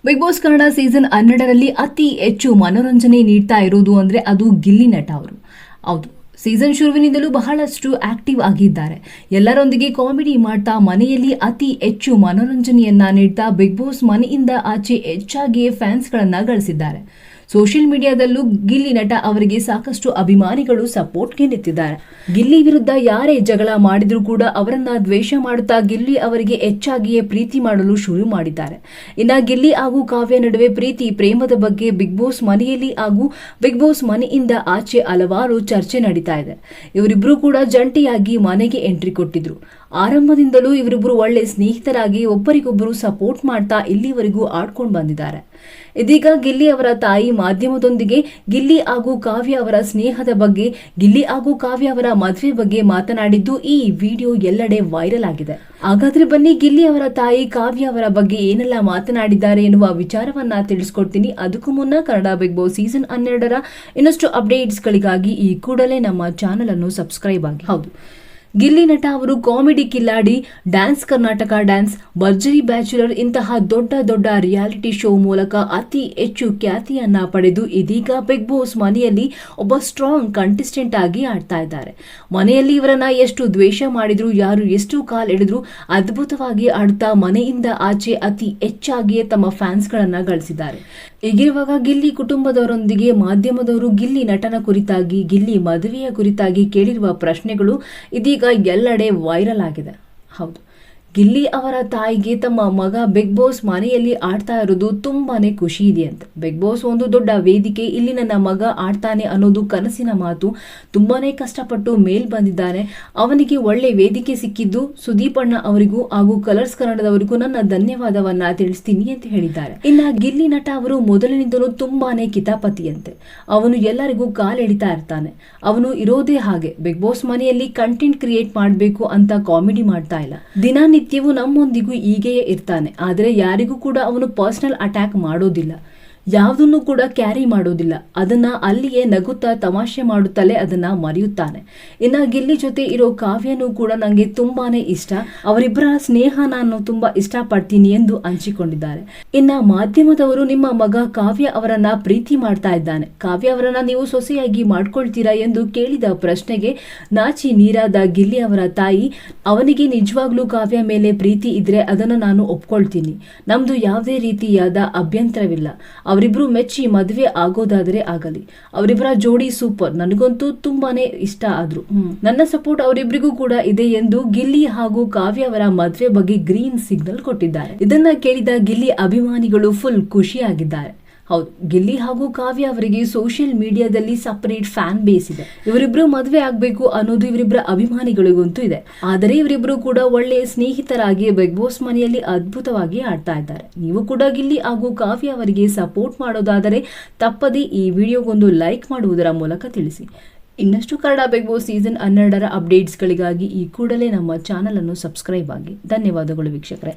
Big boss Kannada season 12ರಲ್ಲಿ ಅತಿ ಹೆಚ್ಚು ಮನೋರಂಜನೆ ನೀಡ್ತಾ ಇರೋದು ಅಂದ್ರೆ ಅದು ಗಿಲ್ಲಿ ನಟ ಅವರು. ಹೌದು, ಸೀಸನ್ ಶುರುವಿನಿಂದಲೂ ಬಹಳಷ್ಟು ಆಕ್ಟಿವ್ ಆಗಿದ್ದಾರೆ. ಎಲ್ಲರೊಂದಿಗೆ ಕಾಮಿಡಿ ಮಾಡ್ತಾ ಮನೆಯಲ್ಲಿ ಅತಿ ಹೆಚ್ಚು ಮನೋರಂಜನೆಯನ್ನ ನೀಡ್ತಾ ಬಿಗ್ ಬಾಸ್ ಮನೆಯಿಂದ ಆಚೆ ಹೆಚ್ಚಾಗಿಯೇ ಫ್ಯಾನ್ಸ್ಗಳನ್ನ ಗಳಿಸಿದ್ದಾರೆ. ಸೋಷಿಯಲ್ ಮೀಡಿಯಾದಲ್ಲೂ ಗಿಲ್ಲಿ ನಟ ಅವರಿಗೆ ಸಾಕಷ್ಟು ಅಭಿಮಾನಿಗಳು ಸಪೋರ್ಟ್ಗೆ ನಿಂತಿದ್ದಾರೆ. ಗಿಲ್ಲಿ ವಿರುದ್ಧ ಯಾರೇ ಜಗಳ ಮಾಡಿದ್ರೂ ಕೂಡ ಅವರನ್ನ ದ್ವೇಷ ಮಾಡುತ್ತಾ ಗಿಲ್ಲಿ ಅವರಿಗೆ ಹೆಚ್ಚಾಗಿಯೇ ಪ್ರೀತಿ ಮಾಡಲು ಶುರು ಮಾಡಿದ್ದಾರೆ. ಇನ್ನ ಗಿಲ್ಲಿ ಹಾಗೂ ಕಾವ್ಯ ನಡುವೆ ಪ್ರೀತಿ ಪ್ರೇಮದ ಬಗ್ಗೆ ಬಿಗ್ ಬಾಸ್ ಮನೆಯಲ್ಲಿ ಹಾಗೂ ಬಿಗ್ ಬಾಸ್ ಮನೆಯಿಂದ ಆಚೆ ಹಲವಾರು ಚರ್ಚೆ ನಡೀತಾ ಇದೆ. ಇವರಿಬ್ರು ಕೂಡ ಜಂಟಿಯಾಗಿ ಮನೆಗೆ ಎಂಟ್ರಿ ಕೊಟ್ಟಿದ್ರು. ಆರಂಭದಿಂದಲೂ ಇವರಿಬ್ರು ಒಳ್ಳೆ ಸ್ನೇಹಿತರಾಗಿ ಒಬ್ಬರಿಗೊಬ್ಬರು ಸಪೋರ್ಟ್ ಮಾಡ್ತಾ ಇಲ್ಲಿವರೆಗೂ ಆಡ್ಕೊಂಡು ಬಂದಿದ್ದಾರೆ. ಇದೀಗ ಗಿಲ್ಲಿ ಅವರ ತಾಯಿ ಮಾಧ್ಯಮದೊಂದಿಗೆ ಗಿಲ್ಲಿ ಹಾಗೂ ಕಾವ್ಯ ಅವರ ಸ್ನೇಹದ ಬಗ್ಗೆ, ಗಿಲ್ಲಿ ಹಾಗೂ ಕಾವ್ಯ ಅವರ ಮದುವೆ ಬಗ್ಗೆ ಮಾತನಾಡಿದ್ದು ಈ ವಿಡಿಯೋ ಎಲ್ಲೆಡೆ ವೈರಲ್ ಆಗಿದೆ. ಹಾಗಾದ್ರೆ ಬನ್ನಿ ಗಿಲ್ಲಿ ಅವರ ತಾಯಿ ಕಾವ್ಯ ಅವರ ಬಗ್ಗೆ ಏನೆಲ್ಲ ಮಾತನಾಡಿದ್ದಾರೆ ಎನ್ನುವ ವಿಚಾರವನ್ನ ತಿಳಿಸ್ಕೊಡ್ತೀನಿ. ಅದಕ್ಕೂ ಮುನ್ನ ಕನ್ನಡ ಬಿಗ್ ಬಾಸ್ ಸೀಸನ್ 12ರ ಇನ್ನಷ್ಟು ಅಪ್ಡೇಟ್ಸ್ಗಳಿಗಾಗಿ ಈ ಕೂಡಲೇ ನಮ್ಮ ಚಾನೆಲ್ ಅನ್ನು ಸಬ್ಸ್ಕ್ರೈಬ್ ಆಗಿ. ಹೌದು, ಗಿಲ್ಲಿ ನಟ ಅವರು ಕಾಮಿಡಿ ಕಿಲ್ಲಾಡಿ, ಡ್ಯಾನ್ಸ್ ಕರ್ನಾಟಕ ಡ್ಯಾನ್ಸ್, ಭರ್ಜರಿ ಬ್ಯಾಚುಲರ್ ಇಂತಹ ದೊಡ್ಡ ದೊಡ್ಡ ರಿಯಾಲಿಟಿ ಶೋ ಮೂಲಕ ಅತಿ ಹೆಚ್ಚು ಖ್ಯಾತಿಯನ್ನ ಪಡೆದು ಇದೀಗ ಬಿಗ್ ಬಾಸ್ ಮನೆಯಲ್ಲಿ ಒಬ್ಬ ಸ್ಟ್ರಾಂಗ್ ಕಂಟೆಸ್ಟೆಂಟ್ ಆಗಿ ಆಡ್ತಾ ಇದ್ದಾರೆ. ಮನೆಯಲ್ಲಿ ಇವರನ್ನ ಎಷ್ಟು ದ್ವೇಷ ಮಾಡಿದ್ರು, ಯಾರು ಎಷ್ಟು ಕಾಲ್ ಎಳೆದ್ರು ಅದ್ಭುತವಾಗಿ ಆಡ್ತಾ ಮನೆಯಿಂದ ಆಚೆ ಅತಿ ಹೆಚ್ಚಾಗಿಯೇ ತಮ್ಮ ಫ್ಯಾನ್ಸ್ಗಳನ್ನ ಗಳಿಸಿದ್ದಾರೆ. ಹೀಗಿರುವಾಗ ಗಿಲ್ಲಿ ಕುಟುಂಬದವರೊಂದಿಗೆ ಮಾಧ್ಯಮದವರು ಗಿಲ್ಲಿ ನಟನ ಕುರಿತಾಗಿ, ಗಿಲ್ಲಿ ಮದುವೆಯ ಕುರಿತಾಗಿ ಕೇಳಿರುವ ಪ್ರಶ್ನೆಗಳು ಇದೀಗ ಎಲ್ಲೆಡೆ ವೈರಲ್ ಆಗಿದೆ. ಹೌದು, ಗಿಲ್ಲಿ ಅವರ ತಾಯಿಗೆ ತಮ್ಮ ಮಗ ಬಿಗ್ ಬಾಸ್ ಮನೆಯಲ್ಲಿ ಆಡ್ತಾ ಇರೋದು ತುಂಬಾನೇ ಖುಷಿ ಇದೆಯಂತೆ. ಬಿಗ್ ಬಾಸ್ ಒಂದು ದೊಡ್ಡ ವೇದಿಕೆ, ಇಲ್ಲಿ ನನ್ನ ಮಗ ಆಡ್ತಾನೆ ಅನ್ನೋದು ಕನಸಿನ ಮಾತು. ತುಂಬಾನೇ ಕಷ್ಟಪಟ್ಟು ಮೇಲ್ ಬಂದಿದ್ದಾನೆ. ಅವನಿಗೆ ಒಳ್ಳೆ ವೇದಿಕೆ ಸಿಕ್ಕಿದ್ದು ಸುದೀಪ್ ಅಣ್ಣ ಅವರಿಗೂ ಹಾಗೂ ಕಲರ್ಸ್ ಕನ್ನಡದವರಿಗೂ ನನ್ನ ಧನ್ಯವಾದವನ್ನ ತಿಳಿಸ್ತೀನಿ ಅಂತ ಹೇಳಿದ್ದಾರೆ. ಇನ್ನ ಗಿಲ್ಲಿ ನಟ ಅವರು ಮೊದಲಿನಿಂದಲೂ ತುಂಬಾನೇ ಕಿತಾಪತಿಯಂತೆ. ಅವನು ಎಲ್ಲರಿಗೂ ಕಾಲೆಳಿತಾ ಇರ್ತಾನೆ. ಅವನು ಇರೋದೇ ಹಾಗೆ. ಬಿಗ್ ಬಾಸ್ ಮನೆಯಲ್ಲಿ ಕಂಟೆಂಟ್ ಕ್ರಿಯೇಟ್ ಮಾಡಬೇಕು ಅಂತ ಕಾಮಿಡಿ ಮಾಡ್ತಾ ಇಲ್ಲ. ನಿತ್ಯವೂ ನಮ್ಮೊಂದಿಗೂ ಹೀಗೆಯೇ ಇರ್ತಾನೆ. ಆದರೆ ಯಾರಿಗೂ ಕೂಡ ಅವನು ಪರ್ಸನಲ್ ಅಟ್ಯಾಕ್ ಮಾಡೋದಿಲ್ಲ, ಯಾವುದನ್ನು ಕೂಡ ಕ್ಯಾರಿ ಮಾಡೋದಿಲ್ಲ. ಅದನ್ನ ಅಲ್ಲಿಯೇ ನಗುತ್ತಾ ತಮಾಷೆ ಮಾಡುತ್ತಲೇ ಅದನ್ನ ಮರೆಯುತ್ತಾನೆ. ಇನ್ನ ಗಿಲ್ಲಿ ಜೊತೆ ಇರೋ ಕಾವ್ಯನೂ ಕೂಡ ನಂಗೆ ತುಂಬಾನೇ ಇಷ್ಟ. ಅವರಿಬ್ಬರ ಸ್ನೇಹ ನಾನು ತುಂಬಾ ಇಷ್ಟಪಡ್ತೀನಿ ಎಂದು ಹಂಚಿಕೊಂಡಿದ್ದಾರೆ. ಇನ್ನ ಮಾಧ್ಯಮದವರು ನಿಮ್ಮ ಮಗ ಕಾವ್ಯ ಅವರನ್ನ ಪ್ರೀತಿ ಮಾಡ್ತಾ ಇದ್ದಾನೆ, ಕಾವ್ಯ ಅವರನ್ನ ನೀವು ಸೊಸೆಯಾಗಿ ಮಾಡ್ಕೊಳ್ತೀರಾ ಎಂದು ಕೇಳಿದ ಪ್ರಶ್ನೆಗೆ ನಾಚಿ ನೀರಾದ ಗಿಲ್ಲಿ ಅವರ ತಾಯಿ, ಅವನಿಗೆ ನಿಜವಾಗ್ಲೂ ಕಾವ್ಯ ಮೇಲೆ ಪ್ರೀತಿ ಇದ್ರೆ ಅದನ್ನ ನಾನು ಒಪ್ಕೊಳ್ತೀನಿ. ನಮ್ದು ಯಾವುದೇ ರೀತಿಯಾದ ಅಭ್ಯಂತರವಿಲ್ಲ. ಅವರಿಬ್ರು ಮೆಚ್ಚಿ ಮದುವೆ ಆಗೋದಾದರೆ ಆಗಲಿ. ಅವರಿಬ್ಬರ ಜೋಡಿ ಸೂಪರ್, ನನಗಂತೂ ತುಂಬಾನೇ ಇಷ್ಟ ಆದ್ರು. ನನ್ನ ಸಪೋರ್ಟ್ ಅವರಿಬ್ಬರಿಗೂ ಕೂಡ ಇದೆ ಎಂದು ಗಿಲ್ಲಿ ಹಾಗೂ ಕಾವ್ಯ ಅವರ ಮದುವೆ ಬಗ್ಗೆ ಗ್ರೀನ್ ಸಿಗ್ನಲ್ ಕೊಟ್ಟಿದ್ದಾರೆ. ಇದನ್ನ ಕೇಳಿದ ಗಿಲ್ಲಿ ಅಭಿಮಾನಿಗಳು ಫುಲ್ ಖುಷಿಯಾಗಿದ್ದಾರೆ. ಹೌದು, ಗಿಲ್ಲಿ ಹಾಗೂ ಕಾವ್ಯ ಅವರಿಗೆ ಸೋಷಿಯಲ್ ಮೀಡಿಯಾದಲ್ಲಿ ಸಪರೇಟ್ ಫ್ಯಾನ್ ಬೇಸ್ ಇದೆ. ಇವರಿಬ್ರು ಮದುವೆ ಆಗ್ಬೇಕು ಅನ್ನೋದು ಇವರಿಬ್ಬರ ಅಭಿಮಾನಿಗಳಿಗಂತೂ ಇದೆ. ಆದರೆ ಇವರಿಬ್ರು ಕೂಡ ಒಳ್ಳೆಯ ಸ್ನೇಹಿತರಾಗಿ ಬಿಗ್ ಬಾಸ್ ಮನೆಯಲ್ಲಿ ಅದ್ಭುತವಾಗಿ ಆಡ್ತಾ ಇದ್ದಾರೆ. ನೀವು ಕೂಡ ಗಿಲ್ಲಿ ಹಾಗೂ ಕಾವ್ಯ ಅವರಿಗೆ ಸಪೋರ್ಟ್ ಮಾಡೋದಾದರೆ ತಪ್ಪದೇ ಈ ವಿಡಿಯೋಗೊಂದು ಲೈಕ್ ಮಾಡುವುದರ ಮೂಲಕ ತಿಳಿಸಿ. ಇನ್ನಷ್ಟು ಕನ್ನಡ ಬಿಗ್ ಬಾಸ್ ಸೀಸನ್ 12ರ ಅಪ್ಡೇಟ್ಸ್ಗಳಿಗಾಗಿ ಈ ಕೂಡಲೇ ನಮ್ಮ ಚಾನಲ್ ಅನ್ನು ಸಬ್ಸ್ಕ್ರೈಬ್ ಆಗಿ. ಧನ್ಯವಾದಗಳು ವೀಕ್ಷಕರೇ.